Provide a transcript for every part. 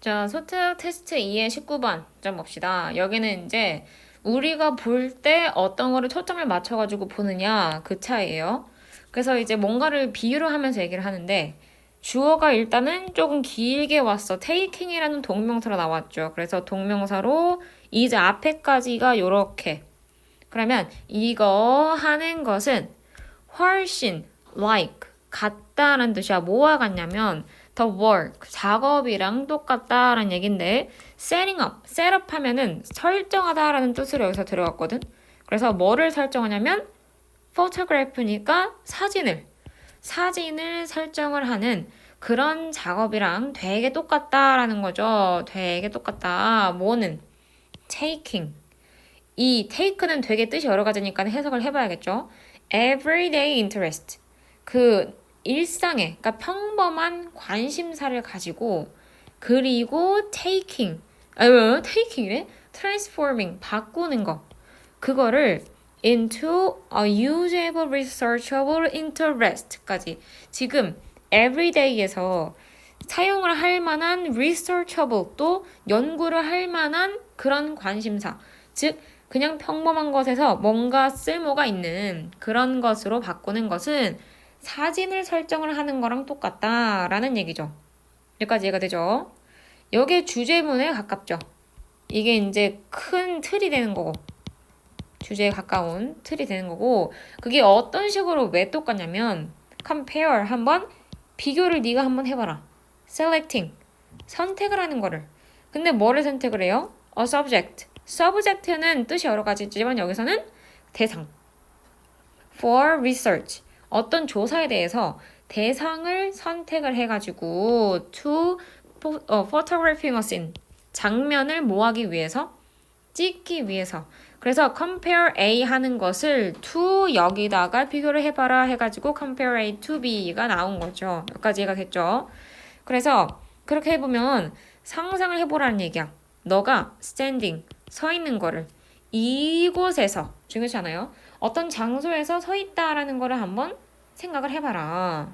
자, 소트 테스트 2의 19번 좀 봅시다. 여기는 이제 우리가 볼 때 어떤 거를 초점을 맞춰가지고 보느냐 그 차이예요. 그래서 이제 뭔가를 비유를 하면서 얘기를 하는데 주어가 일단은 조금 길게 왔어. taking이라는 동명사로 나왔죠. 그래서 동명사로 이제 앞에까지가 요렇게. 그러면 이거 하는 것은 훨씬 like 같다라는 뜻이야. 뭐와 같냐면 the work 작업이랑 똑같다라는 얘긴데 setting up set up 하면은 설정하다라는 뜻으로 여기서 들어갔거든. 그래서 뭐를 설정하냐면 photograph니까 사진을 설정을 하는 그런 작업이랑 되게 똑같다라는 거죠. 되게 똑같다. 뭐는 taking 이 take는 되게 뜻이 여러 가지니까 해석을 해봐야겠죠. everyday interest. 그 일상에, 그러니까 평범한 관심사를 가지고, 그리고 taking이래? transforming, 바꾸는 거. 그거를 into a usable, researchable interest까지. 지금 everyday에서 사용을 할 만한 researchable, 또 연구를 할 만한 그런 관심사. 즉, 그냥 평범한 것에서 뭔가 쓸모가 있는 그런 것으로 바꾸는 것은 사진을 설정을 하는 거랑 똑같다라는 얘기죠. 여기까지 이해가 되죠? 여기에 주제문에 가깝죠. 이게 이제 큰 틀이 되는 거고 주제에 가까운 틀이 되는 거고 그게 어떤 식으로 왜 똑같냐면 compare 한번 비교를 네가 한번 해봐라. selecting 선택을 하는 거를 근데 뭐를 선택을 해요? a subject subject는 뜻이 여러 가지지만 여기서는 대상 for research 어떤 조사에 대해서 대상을 선택을 해가지고 to photographing a scene 장면을 뭐하기 위해서 찍기 위해서 그래서 compare A 하는 것을 to 여기다가 비교를 해봐라 해가지고 compare A to B가 나온 거죠. 여기까지 이해가 됐죠? 그래서 그렇게 해보면 상상을 해보라는 얘기야. 너가 standing 서 있는 거를 이곳에서 중요하지 않아요? 어떤 장소에서 서 있다라는 거를 한번 생각을 해봐라.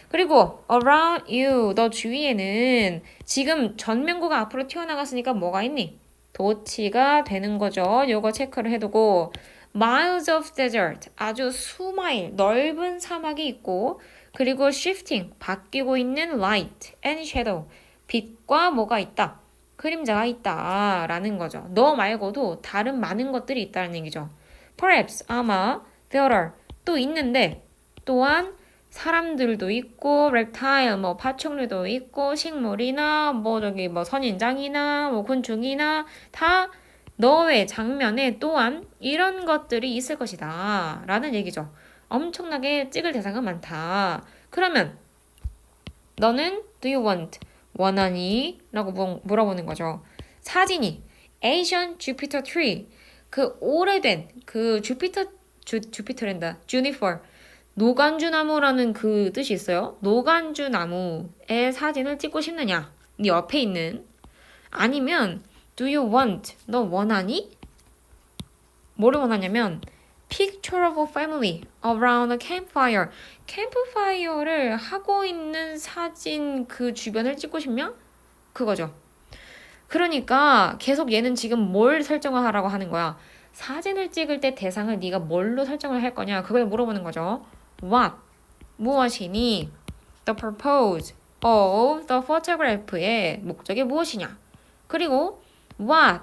그리고 around you 너 주위에는 지금 전면구가 앞으로 튀어나갔으니까 뭐가 있니? 도치가 되는 거죠. 요거 체크를 해두고 miles of desert 아주 수마일 넓은 사막이 있고 그리고 shifting 바뀌고 있는 light and shadow 빛과 뭐가 있다. 그림자가 있다 라는 거죠. 너 말고도 다른 많은 것들이 있다는 얘기죠. Perhaps 아마 there are 또 있는데 또한 사람들도 있고 reptile 뭐 파충류도 있고 식물이나 뭐 저기 뭐 선인장이나 뭐 곤충이나 다 너의 장면에 또한 이런 것들이 있을 것이다 라는 얘기죠. 엄청나게 찍을 대상은 많다. 그러면 너는 do you want 원하니? 라고 물어보는 거죠. 사진이 Asian Jupiter Tree 그 오래된 그 주피터랜다 Juniper 노간주 나무라는 그 뜻이 있어요. 노간주 나무의 사진을 찍고 싶느냐? 네 옆에 있는 아니면 do you want 너 원하니? 뭐를 원하냐면 picture of a family around a campfire 캠프파이어를 하고 있는 사진 그 주변을 찍고 싶냐? 그거죠. 그러니까 계속 얘는 지금 뭘 설정을 하라고 하는 거야. 사진을 찍을 때 대상을 네가 뭘로 설정을 할 거냐 그걸 물어보는 거죠. What 무엇이니? The purpose of the photograph의 목적이 무엇이냐? 그리고 What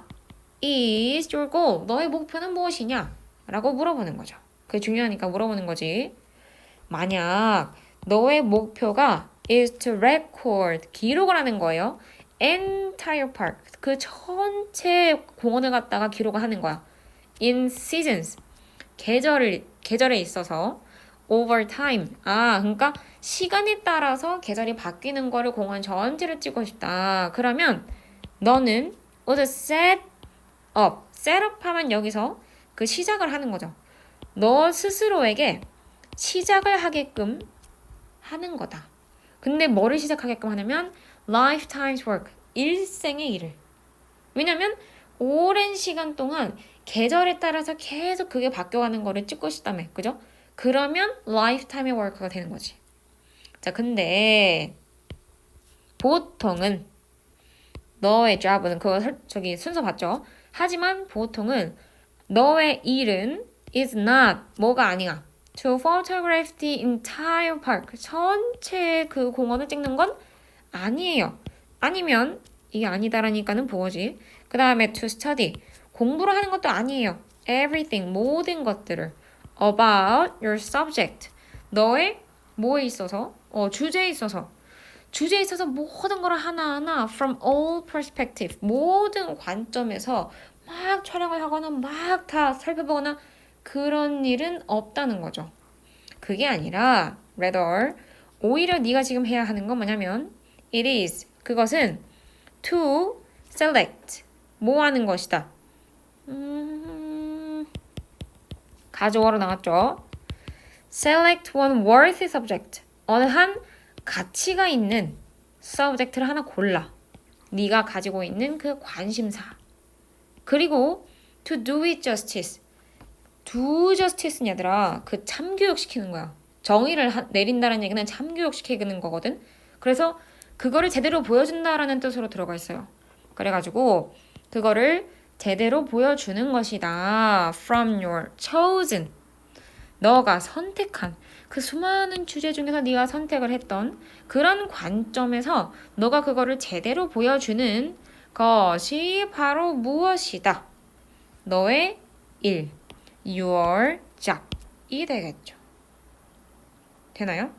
is your goal? 너의 목표는 무엇이냐? 라고 물어보는 거죠. 그게 중요하니까 물어보는 거지. 만약 너의 목표가 is to record 기록을 하는 거예요. entire park 그 전체 공원을 갖다가 기록을 하는 거야. in seasons 계절에 있어서 over time 그러니까 시간에 따라서 계절이 바뀌는 거를 공원 전체를 찍고 싶다. 그러면 너는 would set up 하면 여기서 그 시작을 하는 거죠. 너 스스로에게 시작을 하게끔 하는 거다. 근데 뭐를 시작하게끔 하냐면 lifetime's work 일생의 일을 왜냐면 오랜 시간 동안 계절에 따라서 계속 그게 바뀌어가는 거를 찍고 싶다며 그죠? 그러면 lifetime의 work가 되는 거지. 자 근데 보통은 너의 job은 그거 저기 순서 봤죠? 하지만 보통은 너의 일은 is not 뭐가 아니야. To photograph the entire park. 전체 그 공원을 찍는 건 아니에요. 아니면 이게 아니다라니까는 보어지. 그 다음에 to study. 공부를 하는 것도 아니에요. Everything. 모든 것들을. About your subject. 너의 뭐에 있어서? 주제에 있어서. 주제에 있어서 모든 걸 하나하나 from all perspective. 모든 관점에서 막 촬영을 하거나 막 다 살펴보거나 그런 일은 없다는 거죠. 그게 아니라 rather 오히려 네가 지금 해야 하는 건 뭐냐면 it is 그것은 to select 뭐 하는 것이다. 가져오러 나왔죠. select one worthy subject 어느 한 가치가 있는 subject를 하나 골라. 네가 가지고 있는 그 관심사. 그리고 to do it justice. do justice는 얘들아 그 참교육시키는 거야. 정의를 내린다는 얘기는 참교육시키는 거거든. 그래서 그거를 제대로 보여준다라는 뜻으로 들어가 있어요. 그래가지고 그거를 제대로 보여주는 것이다. From your chosen. 너가 선택한 그 수많은 주제 중에서 네가 선택을 했던 그런 관점에서 너가 그거를 제대로 보여주는 것이 바로 무엇이다. 너의 일. Your job이 되겠죠. 되나요?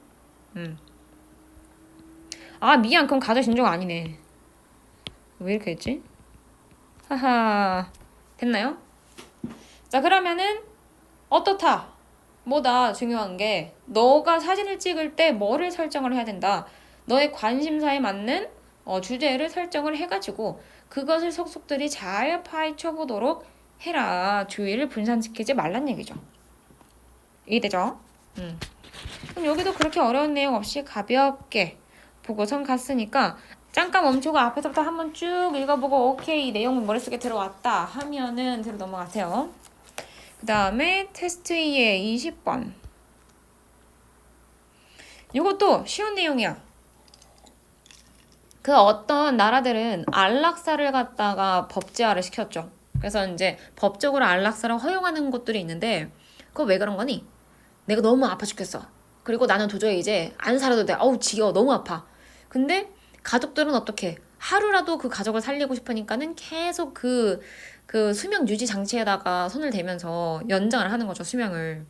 아 미안 그럼 가져 진조가 아니네. 왜 이렇게 했지? 하하 됐나요? 자 그러면은 어떻다? 뭐다 중요한 게 너가 사진을 찍을 때 뭐를 설정을 해야 된다. 너의 관심사에 맞는 주제를 설정을 해가지고 그것을 속속들이 잘 파헤쳐보도록 해라. 주의를 분산시키지 말란 얘기죠. 이해되죠? 그럼 여기도 그렇게 어려운 내용 없이 가볍게 보고선 갔으니까 잠깐 멈추고 앞에서부터 한번 쭉 읽어보고 오케이 이 내용은 머릿속에 들어왔다 하면은 뒤로 넘어가세요. 그 다음에 테스트 2의 20번. 이것도 쉬운 내용이야. 그 어떤 나라들은 안락사를 갖다가 법제화를 시켰죠. 그래서 이제 법적으로 안락사를 허용하는 곳들이 있는데 그거 왜 그런 거니? 내가 너무 아파 죽겠어. 그리고 나는 도저히 이제 안 살아도 돼. 어우 지겨워 너무 아파. 근데 가족들은 어떻게 하루라도 그 가족을 살리고 싶으니까는 계속 그 수명 유지 장치에다가 손을 대면서 연장을 하는 거죠, 수명을.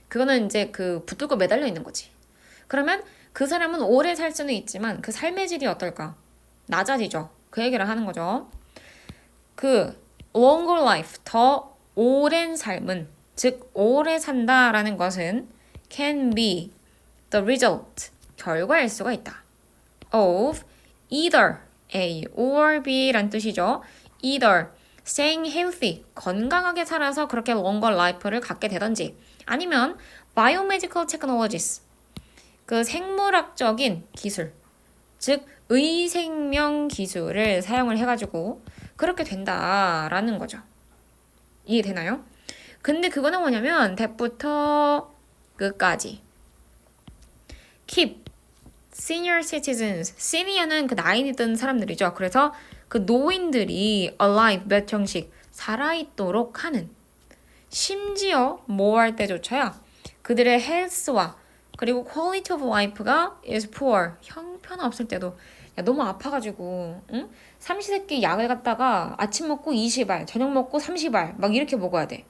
그거는 이제 그 붙들고 매달려 있는 거지. 그러면 그 사람은 오래 살 수는 있지만 그 삶의 질이 어떨까? 낮아지죠. 그 얘기를 하는 거죠. 그 longer life, 더 오랜 삶은, 즉 오래 산다라는 것은 can be the result, 결과일 수가 있다. of either A or B란 뜻이죠. either staying healthy, 건강하게 살아서 그렇게 longer life를 갖게 되던지 아니면 biomedical technologies, 그 생물학적인 기술, 즉 의생명 기술을 사용을 해가지고 그렇게 된다라는 거죠. 이해되나요? 근데 그거는 뭐냐면 대부터 끝까지 keep senior citizens, senior는 그 나이 든 사람들이죠. 그래서 그 노인들이 alive 몇 형씩 살아있도록 하는, 심지어 뭐 할 때조차야 그들의 헬스와 그리고 quality of life가 is poor, 형편없을 때도 야 너무 아파가지고 응? 삼시세끼 약을 갖다가 아침 먹고 20알, 저녁 먹고 30알 막 이렇게 먹어야 돼.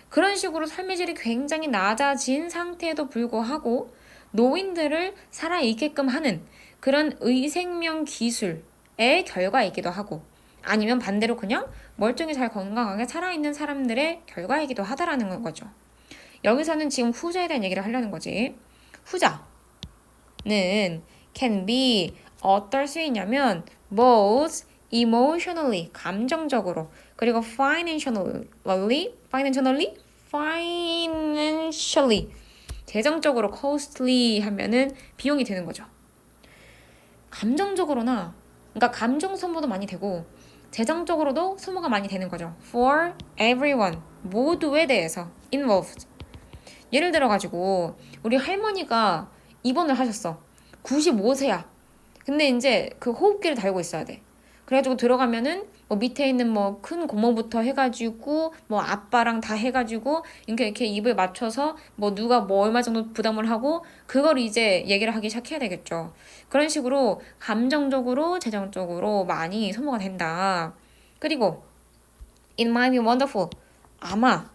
그런 식으로 삶의 질이 굉장히 낮아진 상태에도 불구하고 노인들을 살아있게끔 하는 그런 의생명 기술의 결과이기도 하고 아니면 반대로 그냥 멀쩡히 잘 건강하게 살아있는 사람들의 결과이기도 하다라는 거죠. 여기서는 지금 후자에 대한 얘기를 하려는 거지. 후자는 can be 어떨 수 있냐면 both emotionally 감정적으로 그리고 financially 재정적으로 costly 하면은 비용이 되는 거죠. 감정적으로나 그러니까 감정 소모도 많이 되고 재정적으로도 소모가 많이 되는 거죠. For everyone 모두에 대해서 involved. 예를 들어가지고 우리 할머니가 입원을 하셨어. 95세야. 근데 이제 그 호흡기를 달고 있어야 돼. 그래가지고 들어가면은 뭐 밑에 있는 뭐 큰 고모부터 해가지고 뭐 아빠랑 다 해가지고 이렇게 입을 맞춰서 뭐 누가 뭐 얼마 정도 부담을 하고 그걸 이제 얘기를 하기 시작해야 되겠죠. 그런 식으로 감정적으로 재정적으로 많이 소모가 된다. 그리고 it might be wonderful. 아마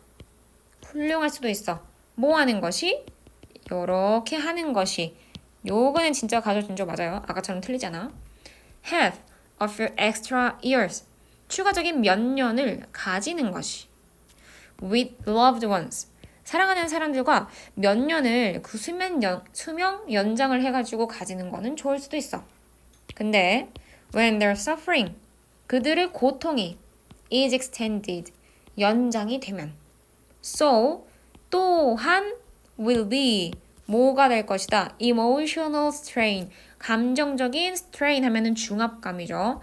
훌륭할 수도 있어. 뭐 하는 것이? 요렇게 하는 것이. 요거는 진짜 가져준죠. 맞아요. 아까처럼 틀리잖아. have a few extra years. 추가적인 몇 년을 가지는 것이. with loved ones. 사랑하는 사람들과 몇 년을 그 수명 연장을 해가지고 가지는 거는 좋을 수도 있어. 근데 when they're suffering. 그들의 고통이 is extended. 연장이 되면 so 또한 will be 뭐가 될 것이다. emotional strain 감정적인 strain 하면은 중압감이죠.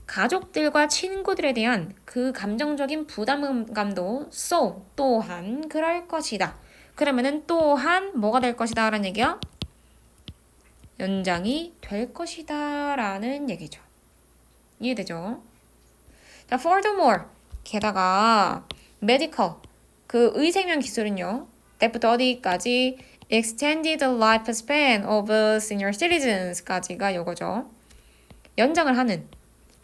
가족들과 친구들에 대한 그 감정적인 부담감도 so 또한 그럴 것이다. 그러면은 또한 뭐가 될 것이다 라는 얘기야? 연장이 될 것이다 라는 얘기죠. 이해되죠? 자, furthermore 게다가 medical 그 의생명 기술은요. 때부터 어디까지 extended the lifespan of senior citizens까지가 요거죠. 연장을 하는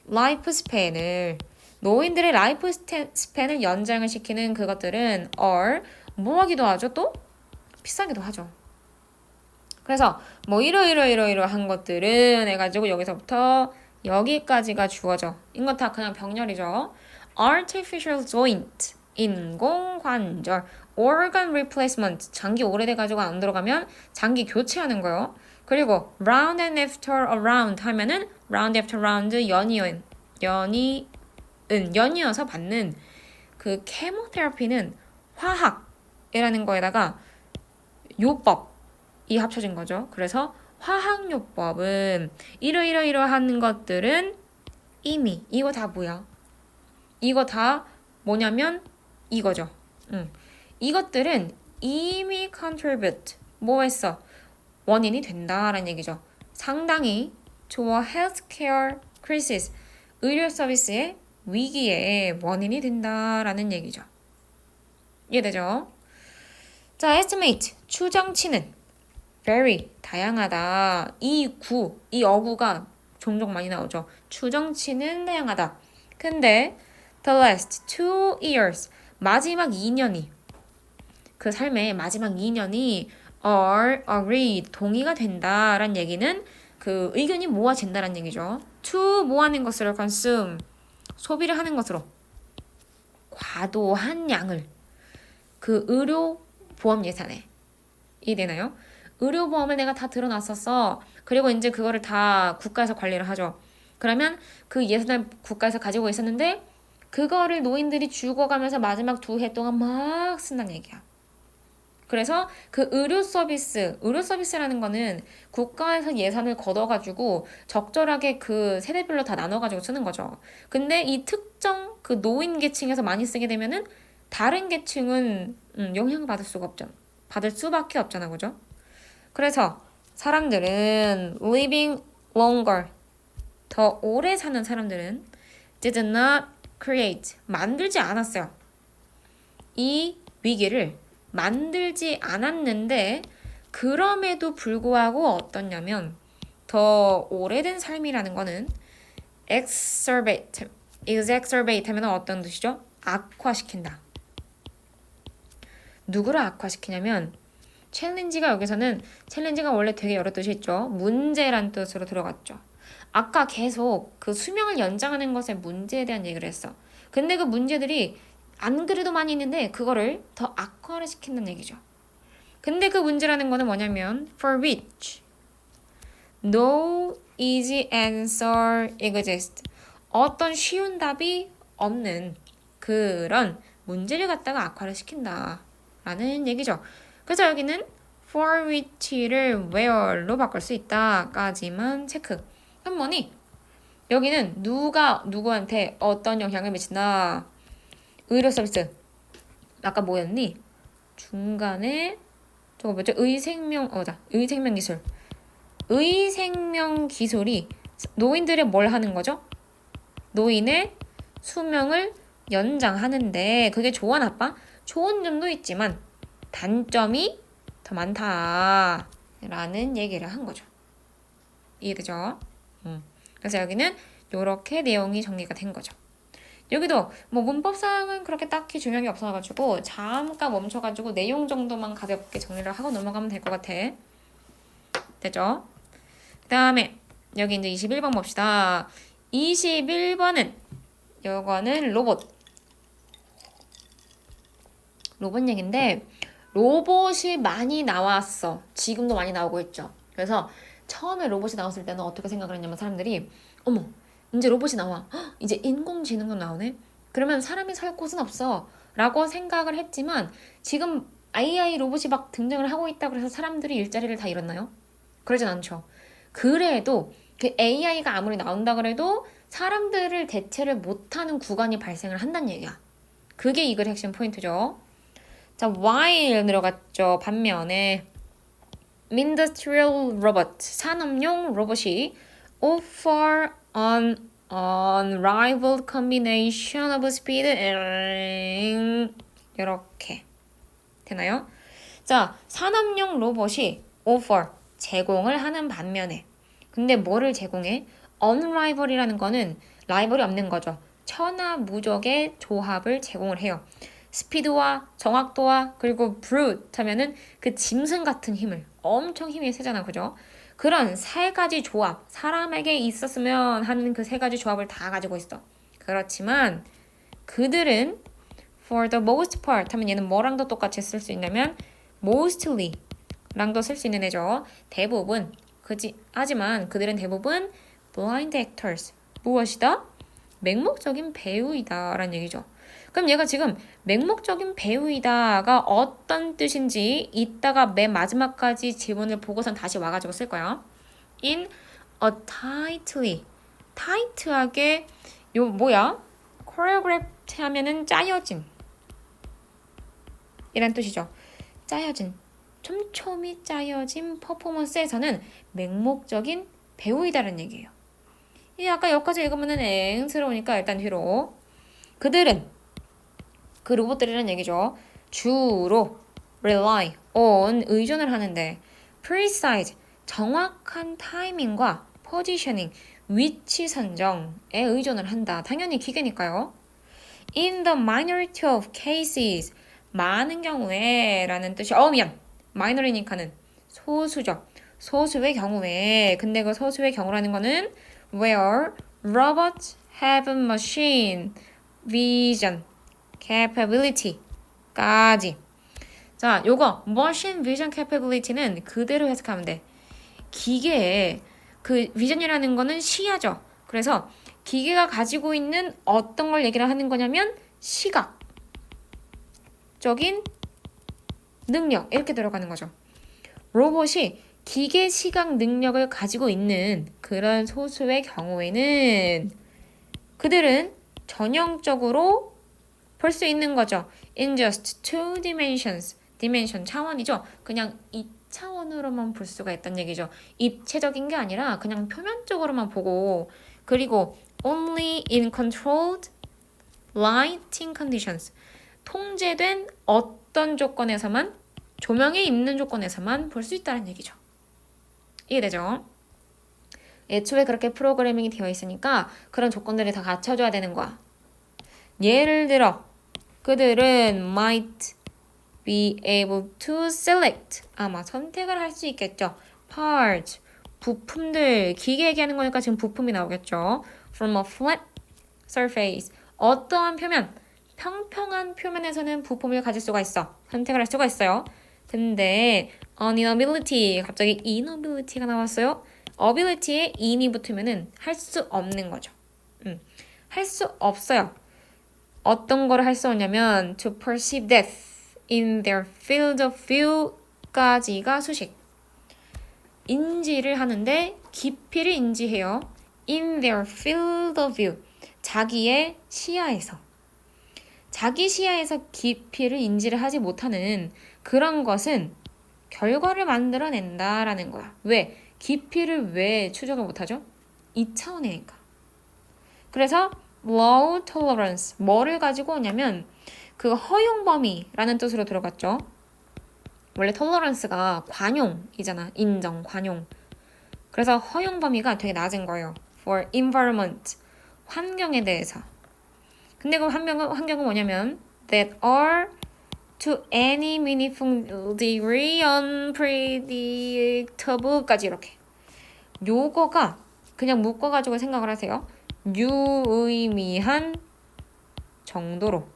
lifespan을 노인들의 lifespan을 연장을 시키는 그것들은 are 뭐하기도 하죠. 또 비싸기도 하죠. 그래서 뭐 이러한 것들은 해가지고 여기서부터 여기까지가 주어져. 이건 다 그냥 병렬이죠. artificial joint 인공관절 organ replacement 장기 오래돼가지고 안 들어가면 장기 교체하는 거요. 그리고 round and after a round 하면은 round after round 연이어서 받는 그 케모테라피는 화학이라는 거에다가 요법이 합쳐진 거죠. 그래서 화학요법은 이러한 것들은 이미 이거 다 뭐야? 이거 다 뭐냐면 이거죠. 이것들은 이미 contribute 뭐 했어? 원인이 된다라는 얘기죠. 상당히 좋아 healthcare crisis 의료 서비스의 위기의 원인이 된다라는 얘기죠. 이해되죠? 자, estimate 추정치는 very 다양하다. 이 어구가 종종 많이 나오죠. 추정치는 다양하다. 근데 the last 2 years 마지막 2년이 그 삶의 마지막 2년이 are agreed 동의가 된다라는 얘기는 그 의견이 모아진다라는 얘기죠. to 모아는 것으로 consume 소비를 하는 것으로 과도한 양을 그 의료 보험 예산에 이해되나요? 의료보험을 내가 다 들어놨었어. 그리고 이제 그거를 다 국가에서 관리를 하죠. 그러면 그 예산을 국가에서 가지고 있었는데 그거를 노인들이 죽어가면서 마지막 2해 동안 막 쓴다는 얘기야. 그래서 그 의료 서비스라는 거는 국가에서 예산을 걷어가지고 적절하게 그 세대별로 다 나눠가지고 쓰는 거죠. 근데 이 특정 그 노인 계층에서 많이 쓰게 되면은 다른 계층은 영향을 받을 수밖에 없잖아, 그죠? 그래서 사람들은 living longer 더 오래 사는 사람들은 did not create 만들지 않았어요. 이 위기를 만들지 않았는데 그럼에도 불구하고 어떠냐면 더 오래된 삶이라는 거는 exacerbate 하면 어떤 뜻이죠? 악화시킨다. 누구를 악화시키냐면 챌린지가 원래 되게 여러 뜻이 있죠. 문제란 뜻으로 들어갔죠. 아까 계속 그 수명을 연장하는 것의 문제에 대한 얘기를 했어. 근데 그 문제들이 안 그래도 많이 있는데 그거를 더 악화를 시킨다는 얘기죠. 근데 그 문제라는 거는 뭐냐면 for which no easy answer exists. 어떤 쉬운 답이 없는 그런 문제를 갖다가 악화를 시킨다라는 얘기죠. 그래서 여기는 for which를 where로 바꿀 수 있다까지만 체크. 그럼 뭐니? 여기는 누가 누구한테 어떤 영향을 미친다. 의료 서비스. 아까 뭐였니? 중간에 저거 뭐죠? 의생명 기술. 의생명 기술이 노인들의 뭘 하는 거죠? 노인의 수명을 연장하는데 그게 좋아 나빠? 좋은 점도 있지만 단점이 더 많다 라는 얘기를 한 거죠. 이해되죠? 그래서 여기는 이렇게 내용이 정리가 된 거죠. 여기도 뭐 문법상은 그렇게 딱히 중요한 게 없어가지고 잠깐 멈춰가지고 내용 정도만 가볍게 정리를 하고 넘어가면 될 것 같아. 됐죠? 그 다음에 여기 이제 21번 봅시다. 21번은 요거는 로봇 얘기인데 로봇이 많이 나왔어. 지금도 많이 나오고 있죠. 그래서 처음에 로봇이 나왔을 때는 어떻게 생각을 했냐면 사람들이 어머 이제 로봇이 나와. 헉, 이제 인공지능도 나오네. 그러면 사람이 살 곳은 없어 라고 생각을 했지만 지금 AI 로봇이 막 등장을 하고 있다고 해서 사람들이 일자리를 다 잃었나요? 그러진 않죠. 그래도 그 AI가 아무리 나온다 그래도 사람들을 대체를 못하는 구간이 발생을 한다는 얘기야. 그게 이 글의 핵심 포인트죠. 자, while 들어갔죠. 반면에 industrial robot, 산업용 로봇이 offer an unrivaled combination of speed and 이렇게 되나요? 자, 산업용 로봇이 offer, 제공을 하는 반면에 근데 뭐를 제공해? unrival이라는 거는 라이벌이 없는 거죠. 천하무적의 조합을 제공을 해요. 스피드와 정확도와 그리고 brute 하면은 그 짐승 같은 힘을 엄청 힘이 세잖아, 그죠? 그런 세 가지 조합, 사람에게 있었으면 하는 그 세 가지 조합을 다 가지고 있어. 그렇지만 그들은 for the most part 하면 얘는 뭐랑도 똑같이 쓸 수 있냐면 mostly 랑도 쓸 수 있는 애죠. 대부분 하지만 그들은 대부분 blind actors 무엇이다? 맹목적인 배우이다 라는 얘기죠. 그럼 얘가 지금 맹목적인 배우이다가 어떤 뜻인지 이따가 맨 마지막까지 지문을 보고선 다시 와가지고 쓸 거야. In a tight하게 요 뭐야? choreographed 하면은 짜여진 이란 뜻이죠. 짜여진 촘촘히 짜여진 퍼포먼스에서는 맹목적인 배우이다라는 얘기예요. 이 아까 여기까지 읽으면은 앵스러우니까 일단 뒤로 그들은 그 로봇들이라는 얘기죠. 주로 rely on 의존을 하는데 precise 정확한 타이밍과 positioning 위치 선정에 의존을 한다. 당연히 기계니까요. In the minority of cases 많은 경우에 라는 뜻이 미안 minor이니까는 소수죠. 소수의 경우에 근데 그 소수의 경우라는 거는 where robots have machine vision capability까지. 자, 요거 machine vision capability는 그대로 해석하면 돼. 기계의 그 vision이라는 거는 시야죠. 그래서 기계가 가지고 있는 어떤 걸 얘기를 하는 거냐면 시각적인 능력 이렇게 들어가는 거죠. 로봇이 기계 시각 능력을 가지고 있는 그런 소수의 경우에는 그들은 전형적으로 볼 수 있는 거죠. In just two dimensions. dimension 차원이죠. 그냥 2차원으로만 볼 수가 있다는 얘기죠. 입체적인 게 아니라 그냥 표면적으로만 보고 그리고 only in controlled lighting conditions. 통제된 어떤 조건에서만 조명이 있는 조건에서만 볼 수 있다는 얘기죠. 이해되죠? 애초에 그렇게 프로그래밍이 되어 있으니까 그런 조건들이 다 갖춰줘야 되는 거야. 예를 들어 그들은 might be able to select 아마 선택을 할 수 있겠죠. parts 부품들 기계 얘기하는 거니까 지금 부품이 나오겠죠. from a flat surface 어떠한 표면 평평한 표면에서는 부품을 가질 수가 있어. 선택을 할 수가 있어요. 근데 an inability 갑자기 inability가 나왔어요. ability에 in이 붙으면은 할 수 없는 거죠. 할 수 없어요. 어떤 거를 할 수 없냐면 to perceive depth in their field of view까지가 수식. 인지를 하는데 깊이를 인지해요. in their field of view 자기의 시야에서. 자기 시야에서 깊이를 인지를 하지 못하는 그런 것은 결과를 만들어낸다라는 거야. 왜? 깊이를 왜 추적을 못하죠? 2차원이니까. 그래서 low tolerance 뭐를 가지고 오냐면 그 허용 범위라는 뜻으로 들어갔죠. 원래 tolerance가 관용이잖아. 인정, 관용. 그래서 허용 범위가 되게 낮은 거예요. for environment 환경에 대해서. 근데 그 환경은 뭐냐면 that are to any meaningful degree unpredictable까지 이렇게. 요거가 그냥 묶어가지고 생각을 하세요. 유의미한 정도로.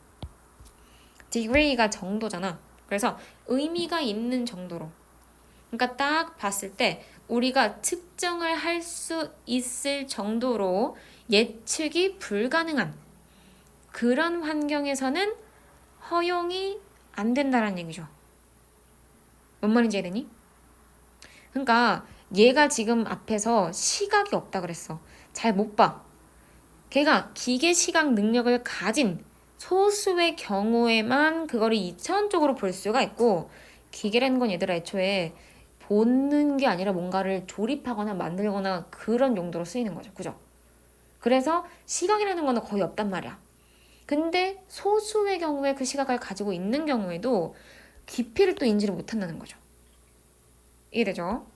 degree가 정도잖아. 그래서 의미가 있는 정도로. 그러니까 딱 봤을 때 우리가 측정을 할 수 있을 정도로 예측이 불가능한 그런 환경에서는 허용이 안 된다는 얘기죠. 뭔 말인지 이해되니? 그러니까 얘가 지금 앞에서 시각이 없다 그랬어. 잘 못 봐. 걔가 기계 시각 능력을 가진 소수의 경우에만 그거를 2차원적으로 볼 수가 있고 기계라는 건 얘들아 애초에 보는 게 아니라 뭔가를 조립하거나 만들거나 그런 용도로 쓰이는 거죠. 그죠? 그래서 시각이라는 거는 거의 없단 말이야. 근데 소수의 경우에 그 시각을 가지고 있는 경우에도 깊이를 또 인지를 못한다는 거죠. 이해되죠?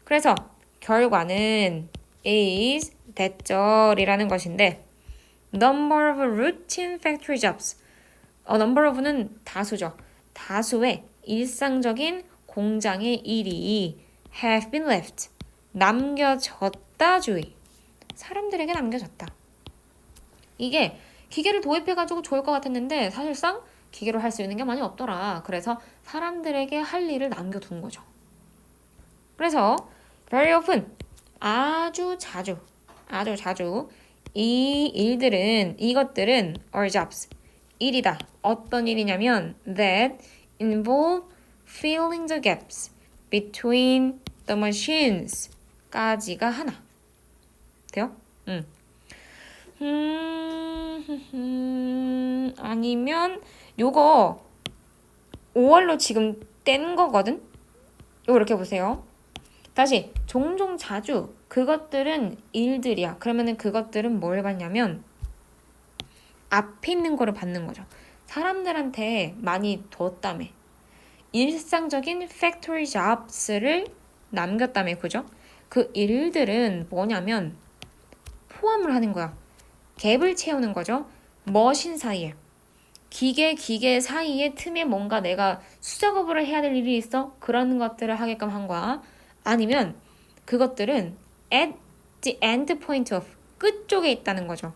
그래서 결과는 is 대절이라는 것인데 number of routine factory jobs number of는 다수죠. 다수의 일상적인 공장의 일이 have been left 남겨졌다 주의 사람들에게 남겨졌다. 이게 기계를 도입해가지고 좋을 것 같았는데 사실상 기계로 할 수 있는 게 많이 없더라. 그래서 사람들에게 할 일을 남겨둔 거죠. 그래서 very often 아주 자주 이것들은 are jobs 일이다. 어떤 일이냐면 that involve filling the gaps between the machines 까지가 하나. 돼요? 아니면 요거 5월로 지금 뗀 거거든? 요거 이렇게 보세요. 다시 종종 자주 그것들은 일들이야. 그러면은 그것들은 뭘 받냐면 앞에 있는 거를 받는 거죠. 사람들한테 많이 뒀다며. 일상적인 factory jobs를 남겼다며. 그죠? 그 일들은 뭐냐면 포함을 하는 거야. 갭을 채우는 거죠. 머신 사이에. 기계 사이에 틈에 뭔가 내가 수작업을 해야 될 일이 있어? 그런 것들을 하게끔 한 거야. 아니면 그것들은 at the end point of 끝 쪽에 있다는 거죠.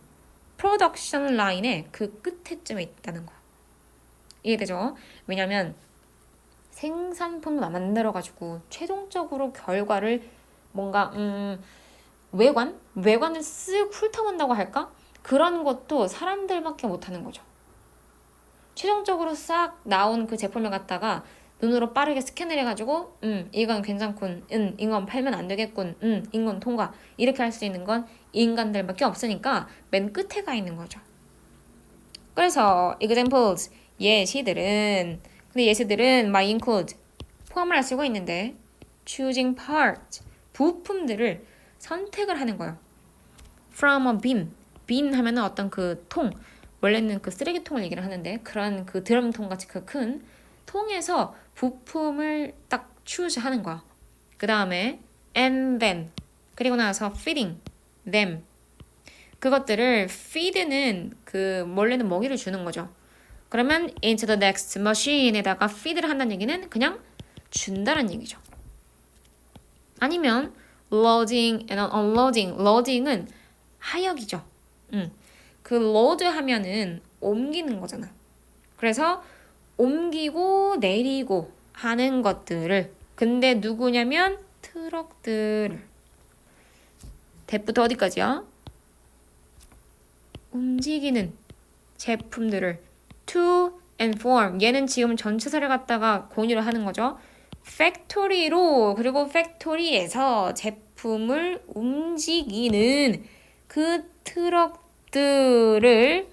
프로덕션 라인의 그 끝에쯤에 있다는 거야. 이해되죠? 왜냐면 생산품을 만들어가지고 최종적으로 결과를 뭔가 외관을 쓱 훑어본다고 할까? 그런 것도 사람들밖에 못하는 거죠. 최종적으로 싹 나온 그 제품을 갖다가 눈으로 빠르게 스캔을 해가지고 이건 괜찮군, 이건 팔면 안 되겠군, 이건 통과 이렇게 할 수 있는 건 인간들밖에 없으니까 맨 끝에 가 있는 거죠. 그래서 examples 근데 예시들은 might include 포함을 할 수가 있는데 choosing part 부품들을 선택을 하는 거예요. from a bin 하면은 어떤 그 통 원래는 그 쓰레기통을 얘기를 하는데 그런 그 드럼통 같이 그 큰 통에서 부품을 딱 choose 하는 거야. 그 다음에 and then 그리고 나서 feeding them 그것들을 feed는 그 원래는 먹이를 주는 거죠. 그러면 into the next machine에다가 feed를 한다는 얘기는 그냥 준다는 얘기죠. 아니면 loading and unloading loading은 하역이죠. 그 load 하면은 옮기는 거잖아. 그래서 옮기고 내리고 하는 것들을 근데 누구냐면 트럭들을 대부터 어디까지야? 움직이는 제품들을 to and from 얘는 지금 전치사를 갖다가 공유를 하는 거죠. 팩토리로 그리고 팩토리에서 제품을 움직이는 그 트럭들을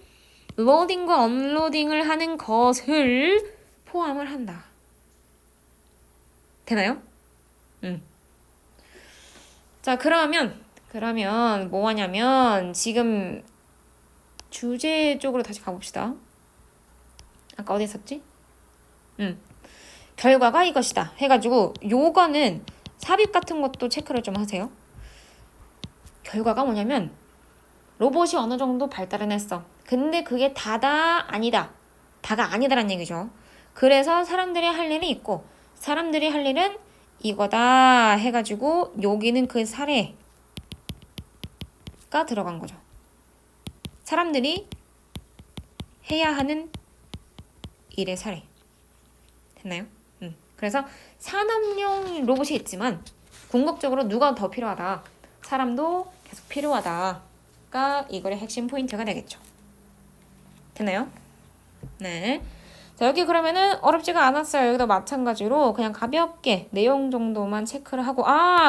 로딩과 언로딩을 하는 것을 포함을 한다. 되나요? 자, 그러면 뭐 하냐면 지금 주제 쪽으로 다시 가봅시다. 아까 어디 있었지? 결과가 이것이다 해가지고 요거는 삽입 같은 것도 체크를 좀 하세요. 결과가 뭐냐면 로봇이 어느 정도 발달은 했어. 근데 그게 다다 아니다. 다가 아니다라는 얘기죠. 그래서 사람들이 할 일이 있고 사람들이 할 일은 이거다 해가지고 여기는 그 사례가 들어간 거죠. 사람들이 해야 하는 일의 사례. 됐나요? 그래서 산업용 로봇이 있지만 궁극적으로 누가 더 필요하다. 사람도 계속 필요하다가 이거의 핵심 포인트가 되겠죠. 됐나요? 네. 자, 여기 그러면은 어렵지가 않았어요. 여기도 마찬가지로 그냥 가볍게 내용 정도만 체크를 하고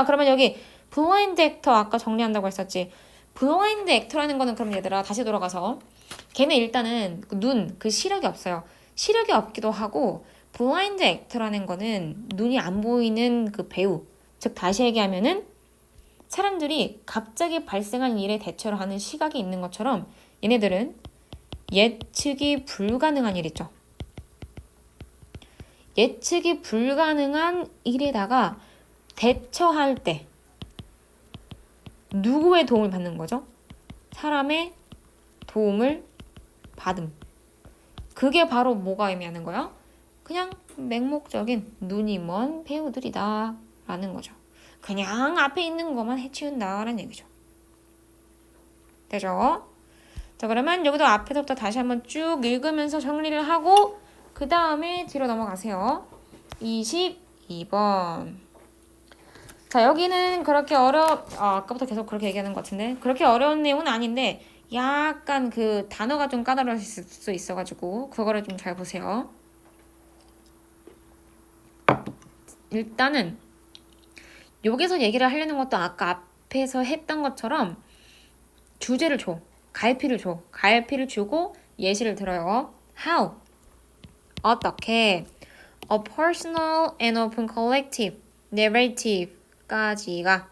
그러면 여기 블라인드 액터 아까 정리한다고 했었지. 블라인드 액터라는 거는 그럼 얘들아 다시 돌아가서 걔는 일단은 눈, 그 시력이 없어요. 시력이 없기도 하고 블라인드 액터라는 거는 눈이 안 보이는 그 배우. 즉 다시 얘기하면은 사람들이 갑자기 발생한 일에 대처를 하는 시각이 있는 것처럼 얘네들은 예측이 불가능한 일 있죠. 예측이 불가능한 일에다가 대처할 때 누구의 도움을 받는 거죠? 사람의 도움을 받음. 그게 바로 뭐가 의미하는 거야? 그냥 맹목적인 눈이 먼 배우들이다 라는 거죠. 그냥 앞에 있는 것만 해치운다 라는 얘기죠. 되죠? 자, 그러면 여기도 앞에서부터 다시 한번 쭉 읽으면서 정리를 하고 그 다음에 뒤로 넘어가세요. 22번. 자, 여기는 그렇게 아까부터 계속 그렇게 얘기하는 것 같은데 그렇게 어려운 내용은 아닌데 약간 그 단어가 좀 까다로울 수 있어가지고 그거를 좀 잘 보세요. 일단은 여기서 얘기를 하려는 것도 아까 앞에서 했던 것처럼 주제를 줘. 갈피를 줘. 갈피를 주고 예시를 들어요. How? 어떻게? A personal and open collective narrative까지가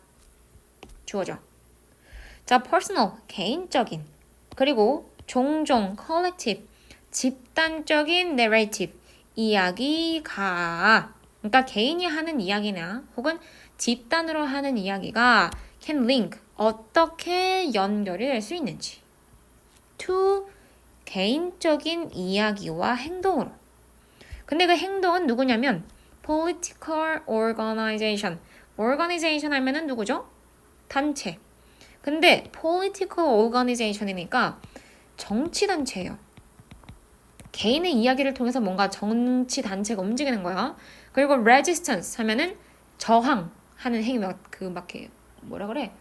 주어져. 자, personal, 개인적인. 그리고 종종, collective, 집단적인 narrative, 이야기가. 그러니까 개인이 하는 이야기나 혹은 집단으로 하는 이야기가 can link, 어떻게 연결이 될 수 있는지. to 개인적인 이야기와 행동으로. 근데 그 행동은 누구냐면 political organization. organization 하면은 누구죠? 단체. 근데 political organization이니까 정치 단체예요. 개인의 이야기를 통해서 뭔가 정치 단체가 움직이는 거야. 그리고 resistance 하면은 저항하는 행위 뭐라 그래?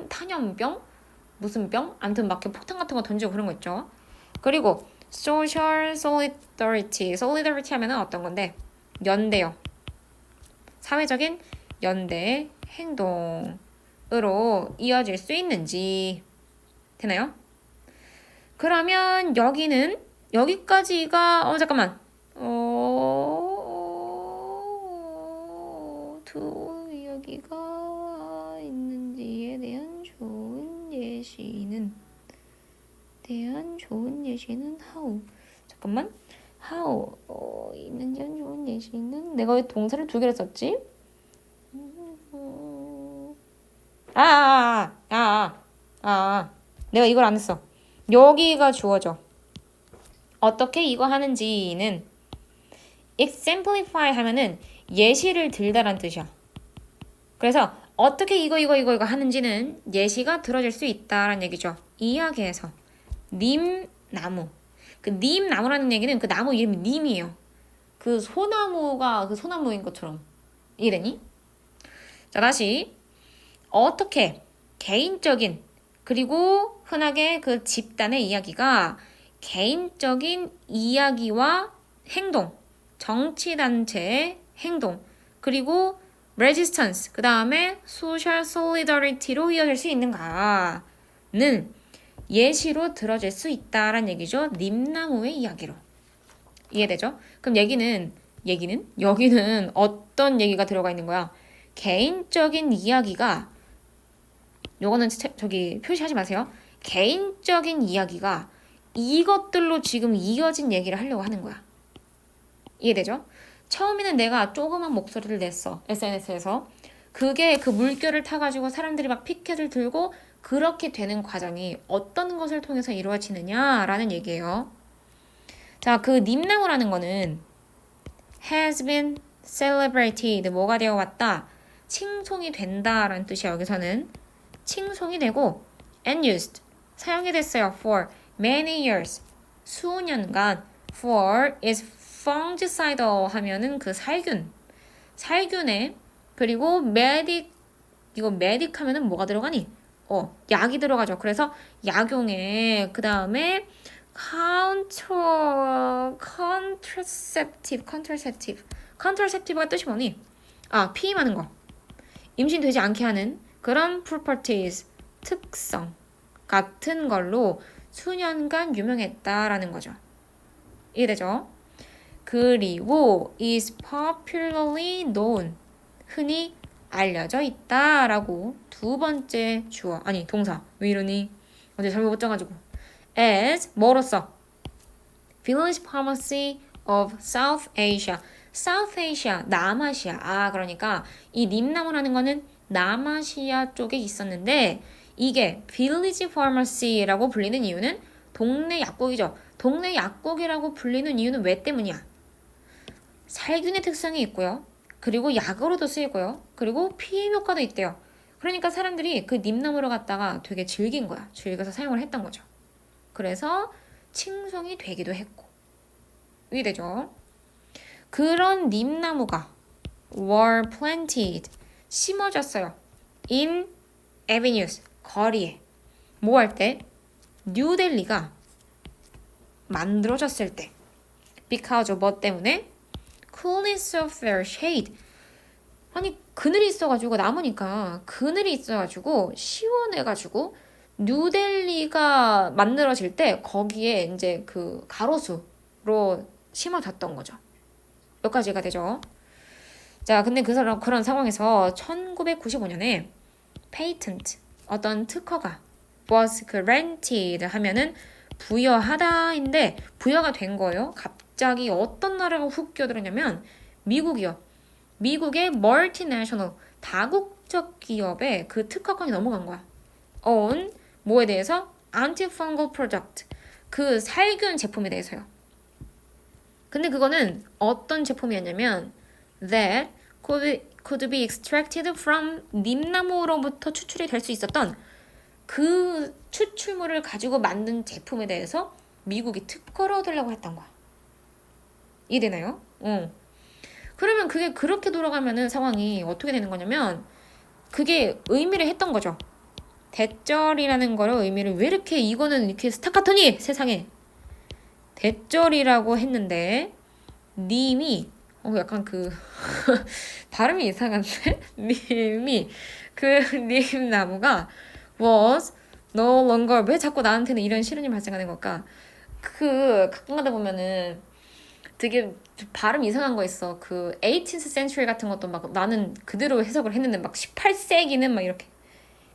탄염병? 무슨 병? 아무튼 막 폭탄 같은 거 던지고 그런 거 있죠. 그리고 social solidarity. solidarity 하면은 어떤 건데? 연대요. 사회적인 연대 행동으로 이어질 수 있는지. 되나요? 그러면 여기까지가 잠깐만. 두 이야기가 있는지에 대한 좋은 예시는 how. 잠깐만. how 있는지 한 좋은 예시는 내가 왜 동사를 두 개를 썼지? 내가 이걸 안 했어. 여기가 주어져. 어떻게 이거 하는지는 exemplify 하면은 예시를 들다란 뜻이야. 그래서 어떻게 이거 하는지는 예시가 들어질 수 있다라는 얘기죠. 이야기에서 님나무. 그 님나무라는 얘기는 그 나무 이름이 님이에요. 그 소나무가 그 소나무인 것처럼. 이래니? 자, 다시 어떻게 개인적인 그리고 흔하게 그 집단의 이야기가 개인적인 이야기와 행동, 정치단체의 행동, 그리고 resistance, 그 다음에 social solidarity로 이어질 수 있는가는 예시로 들어질 수 있다란 얘기죠. 님나무의 이야기로. 이해되죠? 그럼 여기는 어떤 얘기가 들어가 있는 거야? 개인적인 이야기가, 요거는 저기 표시하지 마세요. 개인적인 이야기가 이것들로 지금 이어진 얘기를 하려고 하는 거야. 이해되죠? 처음에는 내가 조그만 목소리를 냈어. SNS에서. 그게 그 물결을 타가지고 사람들이 막 피켓을 들고 그렇게 되는 과정이 어떤 것을 통해서 이루어지느냐라는 얘기예요. 자, 그 님나무라는 거는 has been celebrated. 뭐가 되어 왔다? 칭송이 된다라는 뜻이야. 여기서는 칭송이 되고 and used. 사용이 됐어요. for many years. 수년간. for is fungicidal 하면은 그 살균에 그리고 medic 이거 medic 하면은 뭐가 들어가니? 약이 들어가죠. 그래서 약용에 그 다음에 contraceptive가 뜻이 뭐니? 피임하는 거. 임신되지 않게 하는 그런 properties, 특성 같은 걸로 수년간 유명했다라는 거죠. 이해되죠? 그리고 is popularly known, 흔히 알려져 있다라고 두 번째 동사. 왜 이러니? 어제 잘못 못 짜가지고. as 뭐로써? Village Pharmacy of South Asia. South Asia, 남아시아. 그러니까 이 님나무라는 거는 남아시아 쪽에 있었는데 이게 Village Pharmacy라고 불리는 이유는 동네 약국이죠. 동네 약국이라고 불리는 이유는 왜 때문이야? 살균의 특성이 있고요. 그리고 약으로도 쓰이고요. 그리고 피임 효과도 있대요. 그러니까 사람들이 그 님나무를 갖다가 되게 즐긴 거야. 즐겨서 사용을 했던 거죠. 그래서 칭송이 되기도 했고. 이해되죠? 그런 님나무가 were planted, 심어졌어요. in avenues, 거리에. 뭐 할 때? 뉴델리가 만들어졌을 때. because of 뭐 때문에? coolness of their shade. 아니 그늘이 있어가지고 나무니까 그늘이 있어가지고 시원해가지고 뉴델리가 만들어질 때 거기에 이제 그 가로수로 심어졌던 거죠. 여기까지가 되죠. 자, 근데 그런 상황에서 1995년에 patent, 어떤 특허가 was granted 하면은 부여하다인데 부여가 된 거예요. 갑자기 어떤 나라가 훅 끼어들었냐면 미국이요. 미국의 멀티내셔널, 다국적 기업에 그 특허권이 넘어간 거야. on 뭐에 대해서? antifungal product, 그 살균 제품에 대해서요. 근데 그거는 어떤 제품이었냐면 that could be extracted from 님나무로부터 추출이 될 수 있었던 그 추출물을 가지고 만든 제품에 대해서 미국이 특허를 얻으려고 했던 거야. 이해되나요? 그러면 그게 그렇게 돌아가면은 상황이 어떻게 되는 거냐면 그게 의미를 했던 거죠. 대절이라는 거를 의미를 왜 이렇게 이거는 이렇게 스타카토니 세상에 대절이라고 했는데 님이 약간 그 발음이 이상한데 님이 그 님나무가 was no longer, 왜 자꾸 나한테는 이런 시련이 발생하는 걸까? 가끔 가다 보면은 되게 발음 이상한 거 있어. 그 18th century 같은 것도 막 나는 그대로 해석을 했는데 막 18세기는 막 이렇게.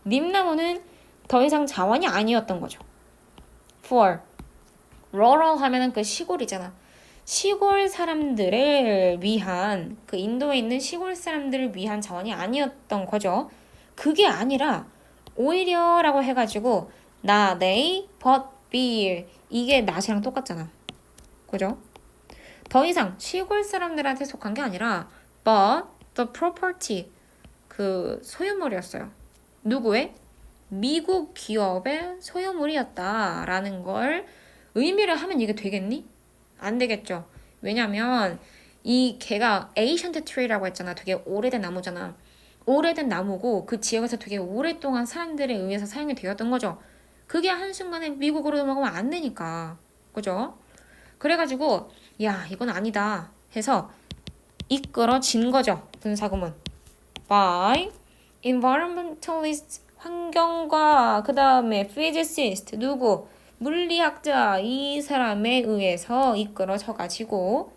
님나무는 더 이상 자원이 아니었던 거죠. for rural 하면은 그 시골이잖아. 시골 사람들을 위한, 그 인도에 있는 시골 사람들을 위한 자원이 아니었던 거죠. 그게 아니라 오히려라고 해가지고 they bought beer, 이게 not이랑 똑같잖아. 그죠? 더 이상 시골 사람들한테 속한 게 아니라 but the property, 그 소유물이었어요. 누구의? 미국 기업의 소유물이었다라는 걸 의미를 하면 이게 되겠니? 안 되겠죠. 왜냐면 이 개가 ancient tree라고 했잖아. 되게 오래된 나무잖아. 오래된 나무고 그 지역에서 되게 오랫동안 사람들에 의해서 사용이 되었던 거죠. 그게 한순간에 미국으로 넘어가면 안 되니까. 그죠? 그래가지고 야 이건 아니다 해서 이끌어진 거죠. 분사구문. by environmentalist, 환경과 그 다음에 physicist, 누구? 물리학자, 이 사람에 의해서 이끌어져 가지고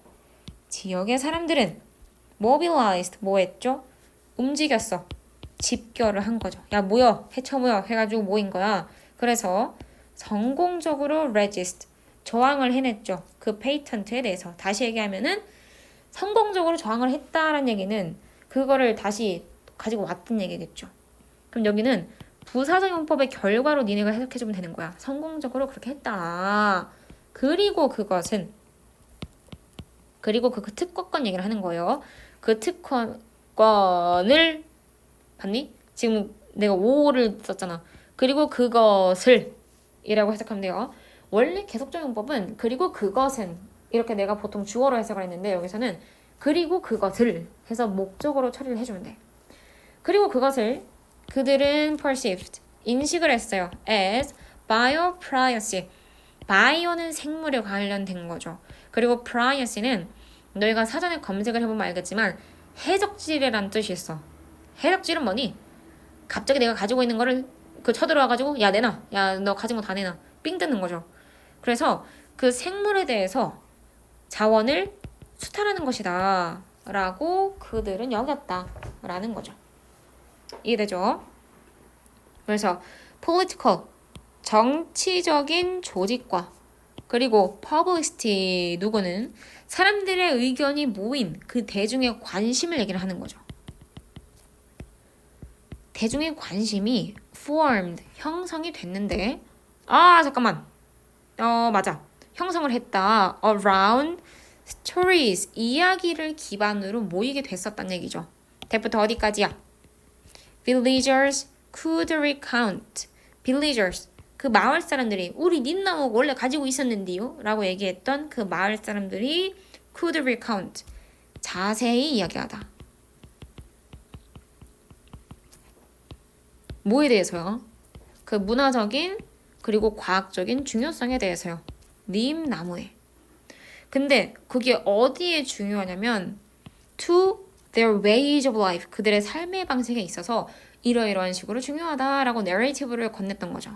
지역의 사람들은 mobilized, 뭐 했죠? 움직였어. 집결을 한 거죠. 야 모여, 해쳐 모여 해가지고 모인 거야. 그래서 성공적으로 resist, 저항을 해냈죠. 그 페이턴트에 대해서. 다시 얘기하면은 성공적으로 저항을 했다라는 얘기는 그거를 다시 가지고 왔던 얘기겠죠. 그럼 여기는 부사적 용법의 결과로 니네가 해석해주면 되는 거야. 성공적으로 그렇게 했다. 그리고 그것은 그리고 그 특허권 얘기를 하는 거예요. 그 특허권을 봤니? 지금 내가 5를 썼잖아. 그리고 그것을 이라고 해석하면 돼요. 원래 계속적 용법은 그리고 그것은 이렇게 내가 보통 주어로 해석을 했는데 여기서는 그리고 그것을 해서 목적어로 처리를 해주면 돼. 그리고 그것을 그들은 perceived 인식을 했어요. as bioprivacy. 바이오는 생물에 관련된 거죠. 그리고 privacy는 너희가 사전에 검색을 해보면 알겠지만 해적질이란 뜻이 있어. 해적질은 뭐니? 갑자기 내가 가지고 있는 거를 쳐들어와가지고 야 내놔. 야 너 가진 거 다 내놔. 삥 뜯는 거죠. 그래서 그 생물에 대해서 자원을 수탈하는 것이다 라고 그들은 여겼다 라는 거죠. 이해되죠? 그래서 political 정치적인 조직과 그리고 publicity 누구는 사람들의 의견이 모인 그 대중의 관심을 얘기를 하는 거죠. 대중의 관심이 formed 형성이 됐는데 잠깐만 맞아 형성을 했다 around stories 이야기를 기반으로 모이게 됐었단 얘기죠. 대부터 어디까지야? villagers could recount villagers 그 마을 사람들이 우리 닌나무 원래 가지고 있었는데요 라고 얘기했던 그 마을 사람들이 could recount 자세히 이야기하다. 뭐에 대해서요? 그 문화적인 그리고 과학적인 중요성에 대해서요. 님나무에. 근데 그게 어디에 중요하냐면 to their ways of life 그들의 삶의 방식에 있어서 이러이러한 식으로 중요하다라고 내레이티브를 건넸던 거죠.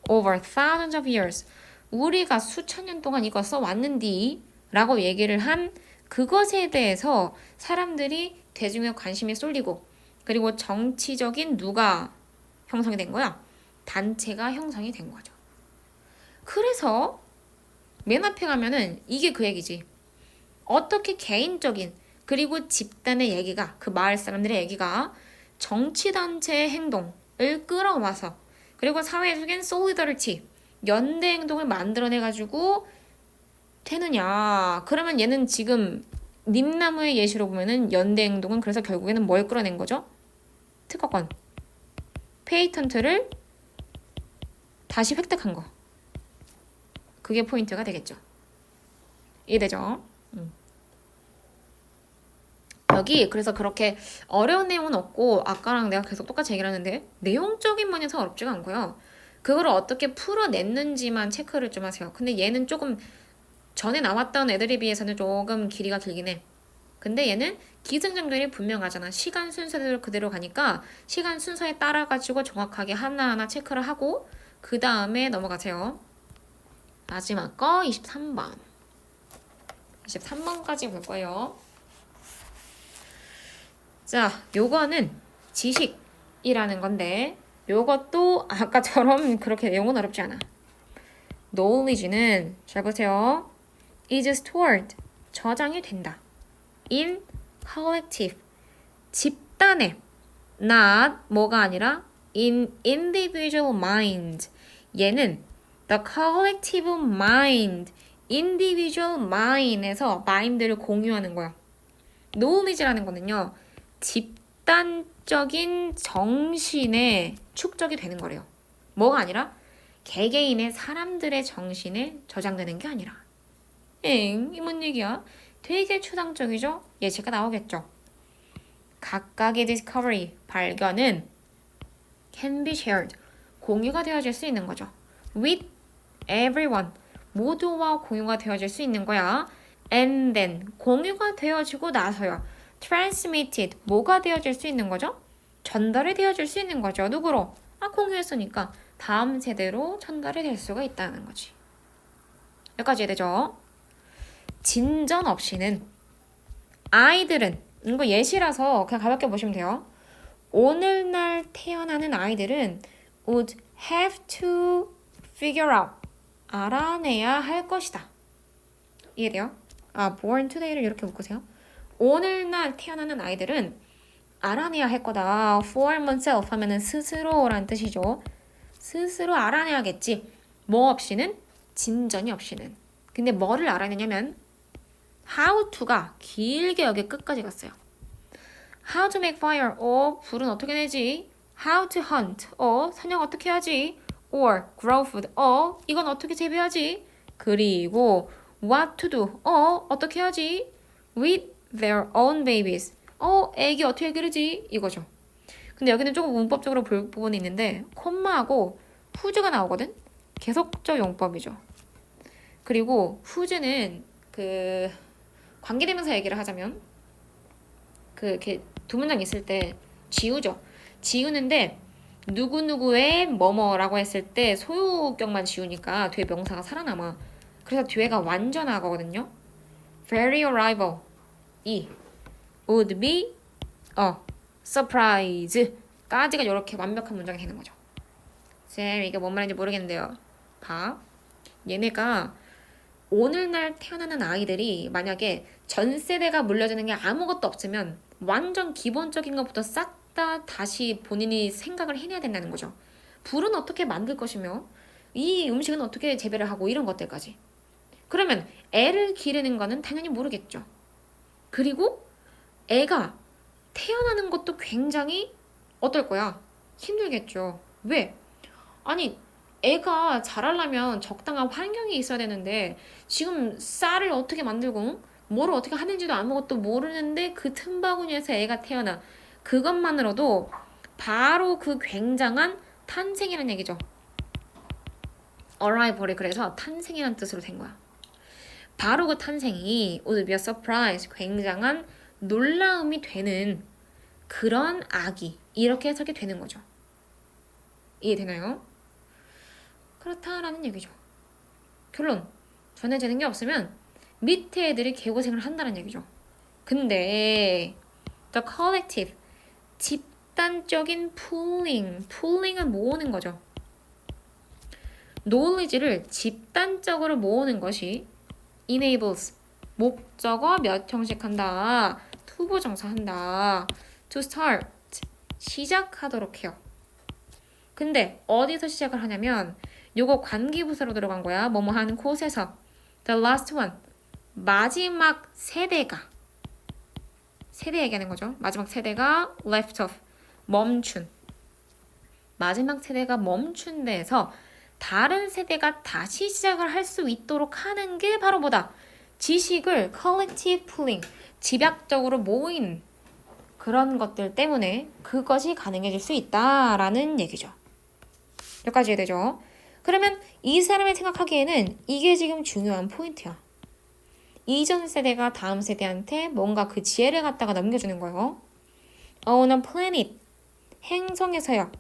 Over thousands of years 우리가 수천 년 동안 이거 써왔는디 라고 얘기를 한 그것에 대해서 사람들이 대중의 관심이 쏠리고 그리고 정치적인 누가 형성이 된 거야? 단체가 형성이 된 거죠. 그래서 맨 앞에 가면은 이게 그 얘기지. 어떻게 개인적인 그리고 집단의 얘기가 그 마을 사람들의 얘기가 정치단체의 행동을 끌어와서 그리고 사회적인 solidarity 연대 행동을 만들어내가지고 되느냐. 그러면 얘는 지금 님나무의 예시로 보면은 연대 행동은 그래서 결국에는 뭘 끌어낸 거죠? 특허권. 페이턴트를 다시 획득한 거. 그게 포인트가 되겠죠. 이해되죠? 여기 그래서 그렇게 어려운 내용은 없고 아까랑 내가 계속 똑같이 얘기를 하는데 내용적인 면에서 어렵지가 않고요. 그거를 어떻게 풀어냈는지만 체크를 좀 하세요. 근데 얘는 조금 전에 나왔던 애들에 비해서는 조금 길이가 길긴 해. 근데 얘는 기승전결이 분명하잖아. 시간 순서대로 그대로 가니까 시간 순서에 따라가지고 정확하게 하나하나 체크를 하고 그 다음에 넘어가세요. 마지막 거 23번. 23번까지 볼 거예요. 자, 요거는 지식이라는 건데 요것도 아까처럼 그렇게 내용은 어렵지 않아. knowledge는 잘 보세요. is stored 저장이 된다. in collective 집단에 not 뭐가 아니라 in individual mind 얘는 the collective mind individual mind에서 mind를 공유하는 거야. knowledge라는 거는요. 집단적인 정신에 축적이 되는 거래요. 뭐가 아니라 개개인의 사람들의 정신에 저장되는 게 아니라 이 뭔 얘기야? 되게 추상적이죠? 예시가 나오겠죠. 각각의 discovery, 발견은 can be shared, 공유가 되어질 수 있는 거죠. with everyone, 모두와 공유가 되어질 수 있는 거야. and then, 공유가 되어지고 나서요. transmitted, 뭐가 되어질 수 있는 거죠? 전달이 되어질 수 있는 거죠. 누구로? 공유했으니까 다음 세대로 전달이 될 수가 있다는 거지. 여기까지 이해되죠? 진전 없이는 아이들은 이거 예시라서 그냥 가볍게 보시면 돼요. 오늘날 태어나는 아이들은 would have to figure out 알아내야 할 것이다. 이해돼요? born today를 이렇게 묶으세요. 오늘날 태어나는 아이들은 알아내야 할 거다. for oneself 하면은 스스로란 뜻이죠. 스스로 알아내야겠지. 뭐 없이는? 진전이 없이는. 근데 뭐를 알아내냐면 how to가 길게 여기 끝까지 갔어요. How to make fire. 불은 어떻게 내지? How to hunt. 사냥 어떻게 하지? Or grow food. 이건 어떻게 재배하지? 그리고 what to do. 어떻게 하지? With their own babies. 애기 어떻게 기르지? 이거죠. 근데 여기는 조금 문법적으로 볼 부분이 있는데 콤마하고 후즈가 나오거든? 계속적 용법이죠. 그리고 후즈는 그 관계대명사 얘기를 하자면 이렇게 두 문장 있을 때 지우죠. 지우는데 누구누구의 뭐뭐라고 했을 때 소유격만 지우니까 뒤에 명사가 살아남아. 그래서 뒤에가 완전 악어거든요. Very arrival 이 would be a surprise 까지가 이렇게 완벽한 문장이 되는 거죠. 쌤 이게 뭔 말인지 모르겠는데요. 봐. 얘네가 오늘날 태어나는 아이들이 만약에 전 세대가 물려주는 게 아무것도 없으면 완전 기본적인 것부터 싹 다 다시 본인이 생각을 해내야 된다는 거죠. 불은 어떻게 만들 것이며 이 음식은 어떻게 재배를 하고 이런 것들까지. 그러면 애를 기르는 거는 당연히 모르겠죠. 그리고 애가 태어나는 것도 굉장히 어떨 거야? 힘들겠죠. 왜? 아니 애가 자라려면 적당한 환경이 있어야 되는데 지금 쌀을 어떻게 만들고 뭐를 어떻게 하는지도 아무것도 모르는데 그 틈바구니에서 애가 태어나. 그것만으로도 바로 그 굉장한 탄생이라는 얘기죠. arrival이 그래서 탄생이라는 뜻으로 된 거야. 바로 그 탄생이 would be a surprise, 굉장한 놀라움이 되는 그런 아기. 이렇게 해석이 되는 거죠. 이해되나요? 그렇다라는 얘기죠. 결론. 전해지는 게 없으면 밑에 애들이 개고생을 한다는 얘기죠. 근데 the collective, 집단적인 pooling은 모으는 거죠. knowledge를 집단적으로 모으는 것이 enables, 목적어 몇 형식 한다, 투부정사 한다, to start, 시작하도록 해요. 근데 어디서 시작을 하냐면 요거 관계부사로 들어간 거야. 뭐뭐 하는 곳에서. The last one. 마지막 세대 얘기하는 거죠. 마지막 세대가 left off. 멈춘. 마지막 세대가 멈춘 데에서 다른 세대가 다시 시작을 할 수 있도록 하는 게 바로 뭐다? 지식을 collective pooling. 집약적으로 모인 그런 것들 때문에 그것이 가능해질 수 있다라는 얘기죠. 여기까지 이해되죠? 그러면 이 사람이 생각하기에는 이게 지금 중요한 포인트야. 이전 세대가 다음 세대한테 뭔가 그 지혜를 갖다가 넘겨주는 거예요. On a planet, 행성에서요.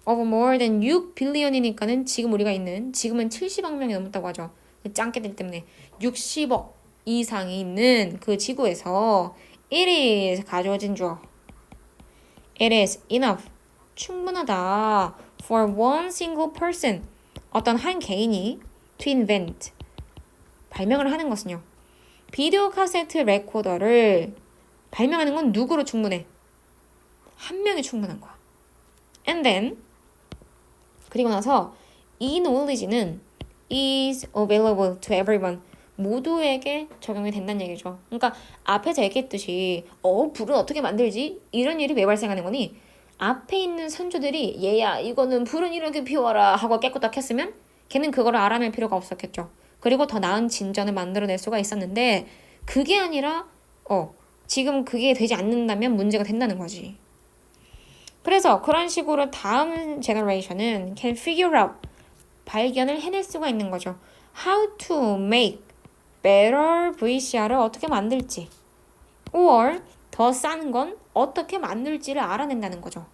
Of more than 6billion이니까는 지금 우리가 있는, 지금은 70억 명이 넘었다고 하죠. 그 짱깨들 때문에 60억 이상이 있는 그 지구에서 It is 가져진 주어. It is enough, 충분하다. For one single person, 어떤 한 개인이 to invent, 발명을 하는 것은요. 비디오 카세트 레코더를 발명하는 건 누구로 충분해? 한 명이 충분한 거야. And then, 그리고 나서 이 knowledge는 is available to everyone, 모두에게 적용이 된다는 얘기죠. 그러니까 앞에서 얘기했듯이 불은 어떻게 만들지? 이런 일이 왜 발생하는 거니? 앞에 있는 선조들이 얘야 이거는 불은 이렇게 피워라 하고 깨끗하게 했으면 걔는 그거를 알아낼 필요가 없었겠죠. 그리고 더 나은 진전을 만들어낼 수가 있었는데 그게 아니라 지금 그게 되지 않는다면 문제가 된다는 거지. 그래서 그런 식으로 다음 제너레이션은 can figure out, 발견을 해낼 수가 있는 거죠. How to make better VCR을 어떻게 만들지, or 더 싼 건 어떻게 만들지를 알아낸다는 거죠.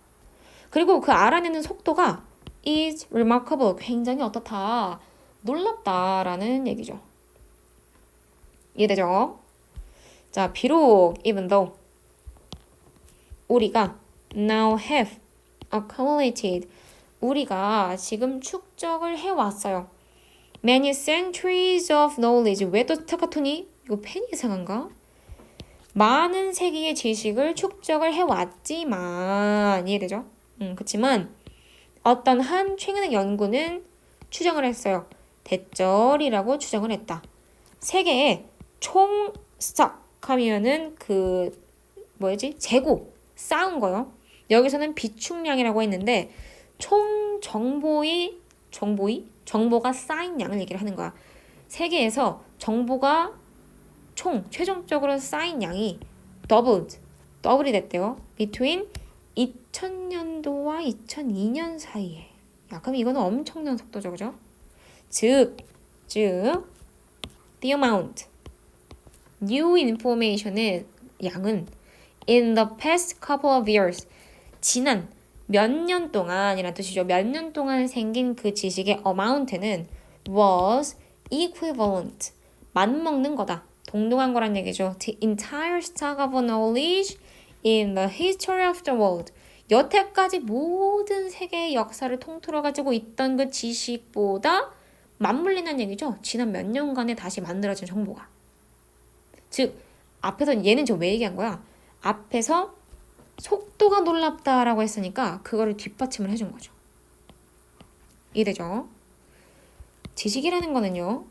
그리고 그 알아내는 속도가 is remarkable, 굉장히 어떻다, 놀랍다라는 얘기죠. 이해되죠? 자, 비록 even though 우리가 now have accumulated, 우리가 지금 축적을 해왔어요. Many centuries of knowledge. 왜 또 스타카토니? 이거 펜이 이상한가? 많은 세기의 지식을 축적을 해왔지만 이해되죠? 그렇지만 어떤 한 최근의 연구는 추정을 했어요. 대절이라고 추정을 했다. 세계의 총 스톡 하면은 그 뭐지? 재고 쌓은 거요. 여기서는 비축량이라고 했는데 총 정보가 쌓인 양을 얘기를 하는 거야. 세계에서 정보가 최종적으로 쌓인 양이 더블이 됐대요. between 2000년도와 2002년 사이에. 야, 그럼 이거는 엄청난 속도죠, 그죠? 즉, the amount, new information의 양은 in the past couple of years, 지난 몇 년 동안이란 뜻이죠. 몇 년 동안 생긴 그 지식의 amount는 was equivalent, 맞먹는 거다. 동등한 거란 얘기죠. The entire stock of knowledge in the history of the world. 여태까지 모든 세계의 역사를 통틀어 가지고 있던 그 지식보다 맞물린다는 얘기죠. 지난 몇 년간에 다시 만들어진 정보가. 즉, 앞에서 얘는 지금 왜 얘기한 거야? 앞에서 속도가 놀랍다라고 했으니까 그거를 뒷받침을 해준 거죠. 이해되죠? 지식이라는 거는요.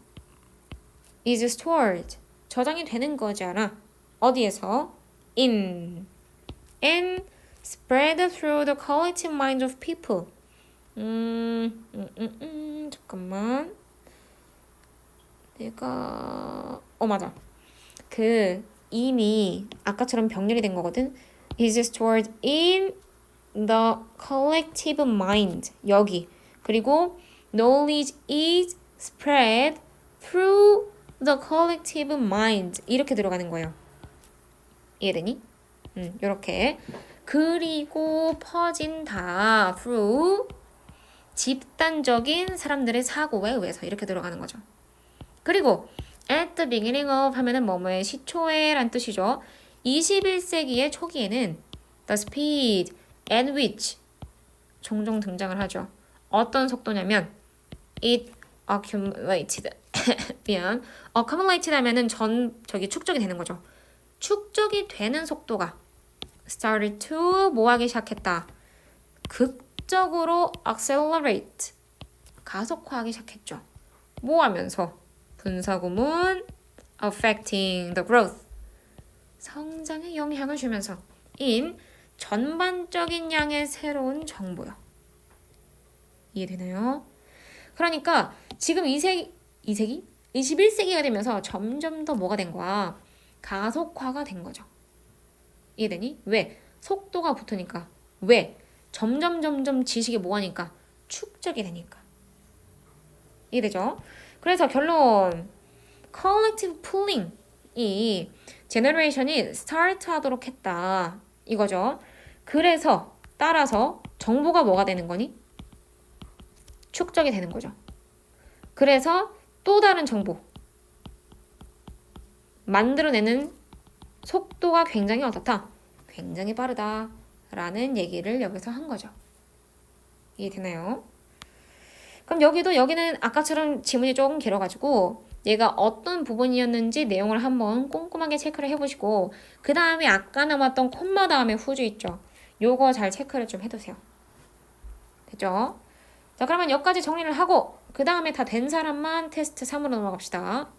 is stored. 저장이 되는 거잖아. 어디에서? in and spread through the collective minds of people. 잠깐만. 맞아. 이미 아까처럼 병렬이 된 거거든. is stored in the collective mind. 여기. 그리고 knowledge is spread through the collective mind. 이렇게 들어가는 거예요. 이해되니? 이렇게. 그리고 퍼진다. through 집단적인 사람들의 사고에 의해서 이렇게 들어가는 거죠. 그리고 at the beginning of 하면은 뭐뭐의 시초에 란 뜻이죠. 21세기의 초기에는 the speed at which 종종 등장을 하죠. 어떤 속도냐면 it accumulated accumulated 하면은 축적이 되는 거죠. 축적이 되는 속도가 started to 뭐하기 시작했다. 극적으로 accelerate 가속화하기 시작했죠. 뭐 하면서? 분사구문 affecting the growth 성장에 영향을 주면서 in 전반적인 양의 새로운 정보요. 이해되나요? 그러니까 지금 21세기가 되면서 점점 더 뭐가 된 거야? 가속화가 된 거죠. 이해되니? 왜? 속도가 붙으니까. 왜? 점점 지식이 뭐하니까? 축적이 되니까. 이해되죠? 그래서 결론 collective pulling이 제너레이션이 스타트 하도록 했다. 이거죠. 그래서 따라서 정보가 뭐가 되는 거니? 축적이 되는 거죠. 그래서 또 다른 정보 만들어내는 속도가 굉장히 어떻다? 굉장히 빠르다 라는 얘기를 여기서 한 거죠. 이해되나요? 그럼 여기는 아까처럼 지문이 조금 길어가지고 얘가 어떤 부분이었는지 내용을 한번 꼼꼼하게 체크를 해보시고 그 다음에 아까 남았던 콤마 다음에 후주 있죠. 요거 잘 체크를 좀 해두세요. 됐죠? 자, 그러면 여기까지 정리를 하고 그 다음에 다 된 사람만 테스트 3으로 넘어갑시다.